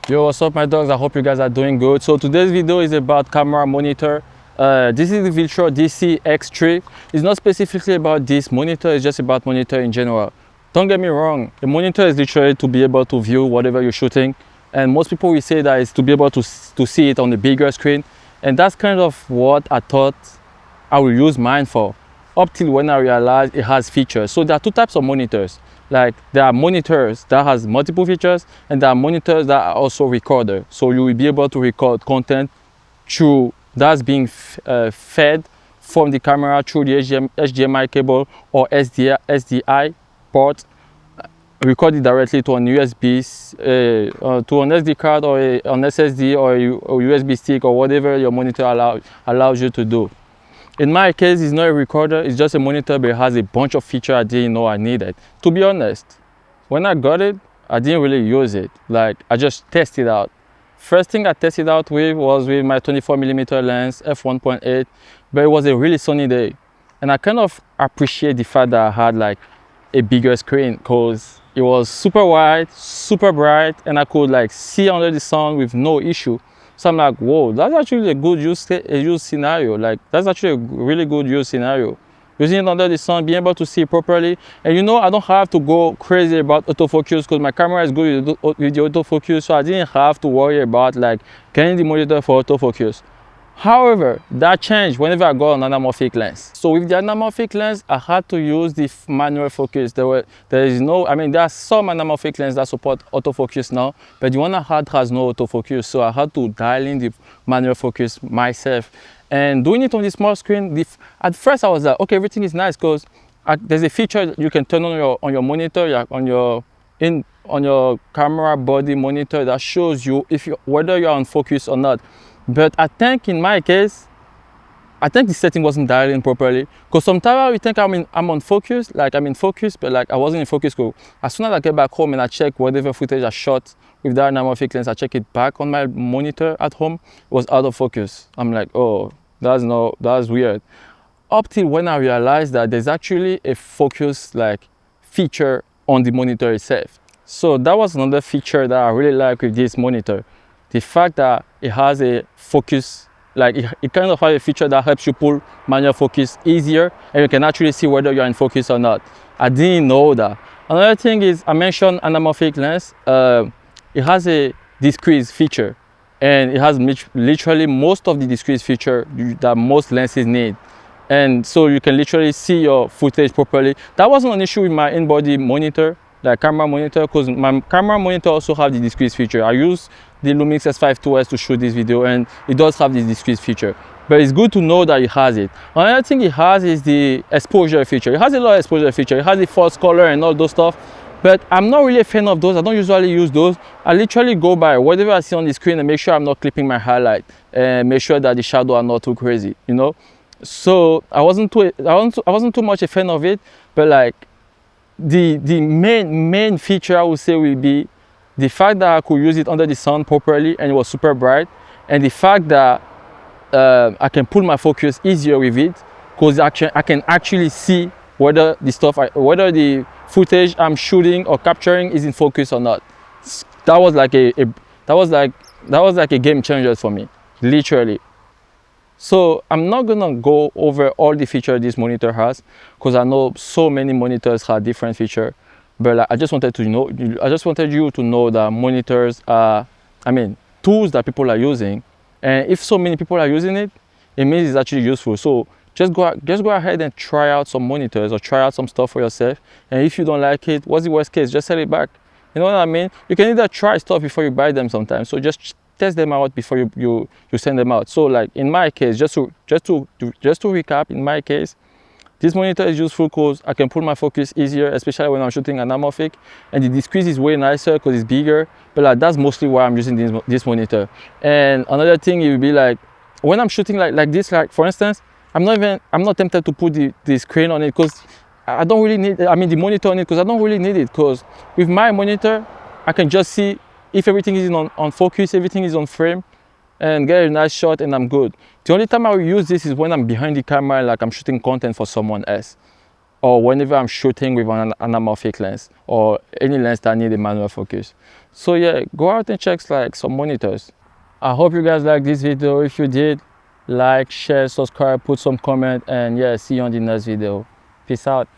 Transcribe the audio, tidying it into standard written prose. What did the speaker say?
Yo, what's up my dogs? I hope you guys are doing good. So today's video is about camera monitor. This is the Viltrox DC-X3. It's not specifically about this monitor, it's just about monitor in general. Don't get me wrong, the monitor is literally to be able to view whatever you're shooting. And most people will say that it's to be able to see it on the bigger screen. And that's kind of what I thought I will use mine for, up till when I realized it has features. So there are two types of monitors. Like there are monitors that has multiple features, and there are monitors that are also recorder. So you will be able to record content through that's being fed from the camera through the HDMI cable or SDI port, record it directly to an USB, to an SD card or an SSD or a USB stick or whatever your monitor allows you to do. In my case, it's not a recorder, it's just a monitor, but it has a bunch of features I didn't know I needed. To be honest, when I got it, I didn't really use it. Like, I just tested it out. First thing I tested out with was with my 24mm lens, f1.8, but it was a really sunny day. And I kind of appreciate the fact that I had like a bigger screen, because it was super wide, super bright, and I could like see under the sun with no issue. So I'm like, whoa, that's actually a good use scenario. Like, that's actually a really good use scenario. Using it under the sun, being able to see properly. And you know, I don't have to go crazy about autofocus because my camera is good with the autofocus. So I didn't have to worry about like getting the monitor for autofocus. However, that changed whenever I got an anamorphic lens. So with the anamorphic lens, I had to use the manual focus. There are some anamorphic lenses that support autofocus now, but the one I had has no autofocus. So I had to dial in the manual focus myself. And doing it on the small screen, at first I was like, okay, everything is nice because there's a feature you can turn on your monitor, on your camera body monitor that shows you whether you're on focus or not. But I think in my case, I think the setting wasn't dialed in properly. Because sometimes we think I'm on focus, like I'm in focus, but like I wasn't in focus. Because as soon as I get back home and I check whatever footage I shot with that anamorphic lens, I check it back on my monitor at home, it was out of focus. I'm like, oh, that's weird. Up till when I realized that there's actually a focus like feature on the monitor itself. So that was another feature that I really like with this monitor. The fact that it has a focus, like it kind of has a feature that helps you pull manual focus easier, and you can actually see whether you're in focus or not. I didn't know that. Another thing is, I mentioned anamorphic lens. It has a discrete feature, and it has literally most of the discrete feature that most lenses need. And so you can literally see your footage properly. That wasn't an issue with my in-body monitor, like camera monitor, because my camera monitor also have the discrete feature. I use the Lumix S5 O.I.S to shoot this video, and it does have this discrete feature. But it's good to know that it has it. Another thing it has is the exposure feature. It has a lot of exposure feature. It has the false color and all those stuff. But I'm not really a fan of those. I don't usually use those. I literally go by whatever I see on the screen and make sure I'm not clipping my highlight and make sure that the shadow are not too crazy, you know. So I wasn't too much a fan of it. But like the main feature I would say will be the fact that I could use it under the sun properly and it was super bright, and the fact that I can pull my focus easier with it because I can actually see whether the footage I'm shooting or capturing is in focus or not. That was like a game changer for me, literally. So I'm not gonna go over all the features this monitor has because I know so many monitors have different features. But like, I just wanted you to know that monitors are, tools that people are using, and if so many people are using it, it means it's actually useful. So just go ahead and try out some monitors or try out some stuff for yourself. And if you don't like it, what's the worst case? Just sell it back. You know what I mean? You can either try stuff before you buy them sometimes. So just test them out before you send them out. So like in my case, just to recap, in my case, this monitor is useful because I can pull my focus easier, especially when I'm shooting anamorphic, and the discrete is way nicer because it's bigger. But like, that's mostly why I'm using this monitor. And another thing, it will be like when I'm shooting like this, like for instance, I'm not tempted to put the screen on it because I don't really need, the monitor on it, because I don't really need it. Because with my monitor, I can just see if everything is on focus, everything is on frame, and get a nice shot, and I'm good. The only time I will use this is when I'm behind the camera, like I'm shooting content for someone else. or whenever I'm shooting with an anamorphic lens or any lens that need a manual focus. So yeah, go out and check like some monitors. I hope you guys like this video. If you did, like, share, subscribe, put some comment, and yeah, see you on the next video. Peace out.